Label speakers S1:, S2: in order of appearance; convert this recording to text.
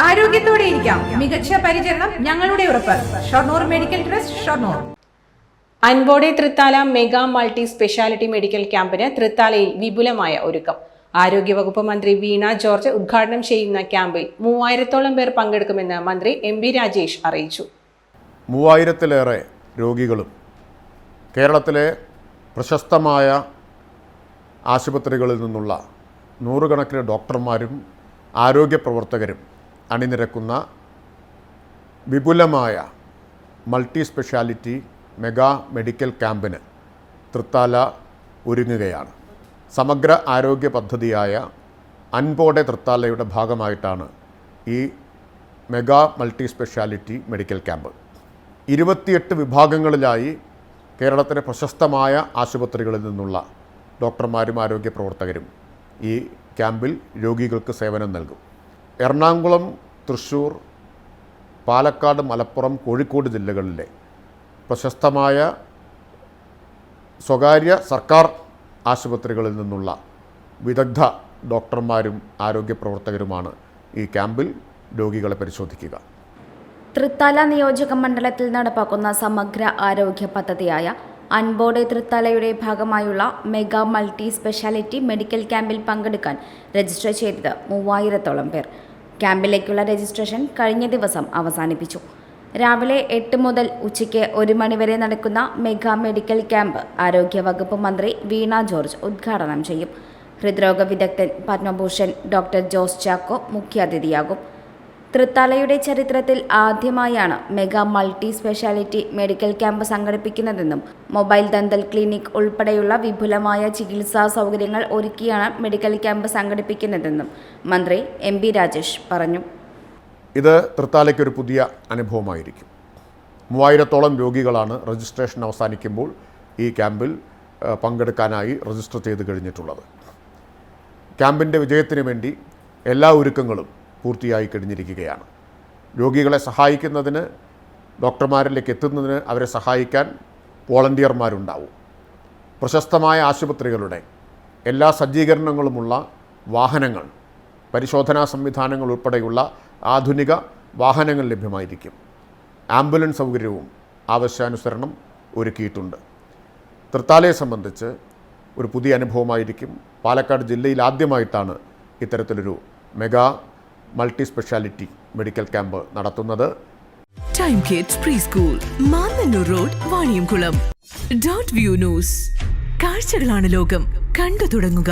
S1: ആരോഗ്യത്തോടെ ഇരിക്കാം. മികച്ച പരിചരണം ഞങ്ങളുടെ ഉറപ്പ്. Shoranur medical trust, Shoranur.
S2: അൻപോടെ Thrithala mega multi speciality medical ക്യാമ്പിന് തൃത്താലയിൽ വിപുലമായ ഒരുക്കം. ആരോഗ്യവകുപ്പ് മന്ത്രി വീണ ജോർജ് ഉദ്ഘാടനം ചെയ്യുന്ന ക്യാമ്പിൽ 3000-ഓളം പേർ പങ്കെടുക്കുമെന്ന് മന്ത്രി എം.ബി. രാജേഷ് അറിയിച്ചു.
S3: 3000-ലേറെ രോഗികളും കേരളത്തിലെ പ്രശസ്തമായ ആശുപത്രികളിൽ നിന്നുള്ള നൂറുകണക്കിന് ഡോക്ടർമാരും ആരോഗ്യ പ്രവർത്തകരും അണിനിരക്കുന്ന വിപുലമായ മൾട്ടി സ്പെഷ്യാലിറ്റി മെഗാ മെഡിക്കൽ ക്യാമ്പിന് തൃത്താല ഒരുങ്ങുകയാണ്. സമഗ്ര ആരോഗ്യ പദ്ധതിയായ അൻപോടെ തൃത്താലയുടെ ഭാഗമായിട്ടാണ് ഈ mega multi speciality medical camp. 28 വിഭാഗങ്ങളിലായി കേരളത്തിലെ പ്രശസ്തമായ ആശുപത്രികളിൽ നിന്നുള്ള ഡോക്ടർമാരും ആരോഗ്യ പ്രവർത്തകരും ഈ ക്യാമ്പിൽ രോഗികൾക്ക് സേവനം നൽകും. എറണാകുളം, തൃശ്ശൂർ, പാലക്കാട്, മലപ്പുറം, കോഴിക്കോട് ജില്ലകളിലെ പ്രശസ്തമായ സ്വകാര്യ സർക്കാർ ആശുപത്രികളിൽ നിന്നുള്ള വിദഗ്ധ ഡോക്ടർമാരും ആരോഗ്യ പ്രവർത്തകരുമാണ് ഈ ക്യാമ്പിൽ രോഗികളെ പരിശോധിക്കുക.
S4: തൃത്താല നിയോജക മണ്ഡലത്തിൽ നടപ്പാക്കുന്ന സമഗ്ര ആരോഗ്യ പദ്ധതിയായ അൻപോടെ തൃത്താലയുടെ ഭാഗമായുള്ള മെഗാ മൾട്ടി സ്പെഷ്യാലിറ്റി മെഡിക്കൽ ക്യാമ്പിൽ പങ്കെടുക്കാൻ രജിസ്റ്റർ ചെയ്തത് 3000-ഓളം പേർ. ക്യാമ്പിലേക്കുള്ള രജിസ്ട്രേഷൻ കഴിഞ്ഞ ദിവസം അവസാനിപ്പിച്ചു. രാവിലെ 8 മുതൽ ഉച്ചയ്ക്ക് 1 മണിവരെ നടക്കുന്ന മെഗാ മെഡിക്കൽ ക്യാമ്പ് ആരോഗ്യവകുപ്പ് മന്ത്രി വീണ ജോർജ് ഉദ്ഘാടനം ചെയ്യും. ഹൃദ്രോഗ വിദഗ്ധൻ പത്മഭൂഷൺ ഡോക്ടർ ജോസ് ചാക്കോ മുഖ്യാതിഥിയാകും. തൃത്താലയുടെ ചരിത്രത്തിൽ ആദ്യമായാണ് mega multi speciality medical camp സംഘടിപ്പിക്കുന്നതെന്നും മൊബൈൽ ദന്തൽ ക്ലിനിക് ഉൾപ്പെടെയുള്ള വിപുലമായ ചികിത്സാ സൗകര്യങ്ങൾ ഒരുക്കിയാണ് മെഡിക്കൽ ക്യാമ്പ് സംഘടിപ്പിക്കുന്നതെന്നും മന്ത്രി എം.ബി. രാജേഷ് പറഞ്ഞു.
S3: ഇത് തൃത്താലയ്ക്കൊരു പുതിയ അനുഭവമായിരിക്കും. 3000-ഓളം രോഗികളാണ് രജിസ്ട്രേഷൻ അവസാനിക്കുമ്പോൾ ഈ ക്യാമ്പിൽ പങ്കെടുക്കാനായി രജിസ്റ്റർ ചെയ്ത് കഴിഞ്ഞിട്ടുള്ളത്. ക്യാമ്പിൻ്റെ വിജയത്തിന് വേണ്ടി എല്ലാ ഒരുക്കങ്ങളും പൂർത്തിയായി കഴിഞ്ഞിരിക്കുകയാണ്. രോഗികളെ സഹായിക്കുന്നതിന്, ഡോക്ടർമാരിലേക്ക് എത്തുന്നതിന് അവരെ സഹായിക്കാൻ വോളണ്ടിയർമാരുണ്ടാവും. പ്രശസ്തമായ ആശുപത്രികളുടെ എല്ലാ സജ്ജീകരണങ്ങളുമുള്ള വാഹനങ്ങൾ, പരിശോധനാ സംവിധാനങ്ങൾ ഉൾപ്പെടെയുള്ള ആധുനിക വാഹനങ്ങൾ ലഭ്യമായിരിക്കും. ആംബുലൻസ് സൗകര്യവും ആവശ്യാനുസരണം ഒരുക്കിയിട്ടുണ്ട്. തൃത്താലയെ സംബന്ധിച്ച് ഒരു പുതിയ അനുഭവമായിരിക്കും. പാലക്കാട് ജില്ലയിൽ ആദ്യമായിട്ടാണ് ഇത്തരത്തിലൊരു mega multi speciality medical camp നടത്തുന്നത്.
S5: Time kids pre school, Mannanur road, Vaniyamkulam. Dot view news. കാഴ്ചകളാണ് ലോകം, കണ്ടു തുടങ്ങുക.